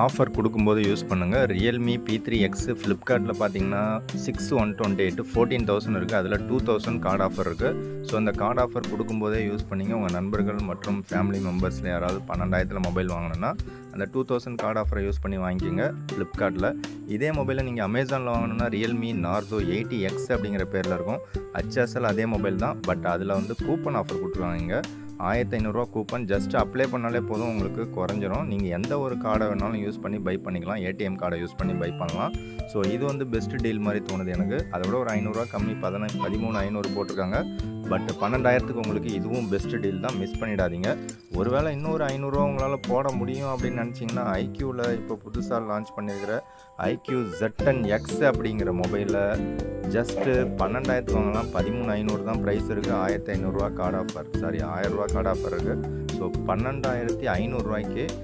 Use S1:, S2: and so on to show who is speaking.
S1: Offer கொடுக்கும்போது use பண்ணுங்கள். Realme P3X ஃப்ளிப்கார்ட்டில் பார்த்தீங்கன்னா 6128 14,000 இருக்குது. அதில் 2,000 கார்டு ஆஃபர் இருக்குது. ஸோ அந்த கார்டு ஆஃபர் கொடுக்கும்போதே யூஸ் பண்ணிங்க. உங்கள் நண்பர்கள் மற்றும் ஃபேமிலி மெம்பர்ஸில் யாராவது 12,000 மொபைல் வாங்கினோன்னா அந்த 2,000 கார்டு ஆஃபரை யூஸ் பண்ணி வாங்கிக்கிங்க ஃப்ளிப்கார்ட்டில். இதே மொபைலை நீங்கள் அமேசானில் வாங்கினோன்னா ரியல்மி நார்சோ 80X அப்படிங்கிற பேரில் இருக்கும். HSL அதே மொபைல் தான், பட் அதில் வந்து கூப்பன் ஆஃபர் கொடுத்துருவாங்க. 1,500 கூப்பன் ஜஸ்ட் அப்ளை பண்ணாலே போதும், உங்களுக்கு குறைஞ்சிரும். நீங்கள் எந்த ஒரு கார்டை வேணாலும் யூஸ் பண்ணி பை பண்ணிக்கலாம். ஏடிஎம் கார்டை யூஸ் பண்ணி பை பண்ணலாம். ஸோ இது வந்து பெஸ்ட் டீல் மாதிரி தோணுது எனக்கு. அதை விட ஒரு 500 கம்மி 13,500 போட்டிருக்காங்க. பட் 12,000க்கு உங்களுக்கு இதுவும் பெஸ்ட் டீல் தான், மிஸ் பண்ணிடாதீங்க. ஒருவேளை இன்னொரு 500 உங்களால் போட முடியும் அப்படின்னு நினச்சிங்கன்னா ஐக்யூவில் இப்போ புதுசாக லான்ச் பண்ணியிருக்கிற iQOO Z10X அப்படிங்கிற மொபைலில் ஜஸ்ட்டு 12,000 வாங்கலாம். 13,500 தான் ப்ரைஸ் இருக்குது. 1,500 கார்டு ஆஃபர், 1,000 கார்டு ஆஃபர் இருக்குது. ஸோ 12,500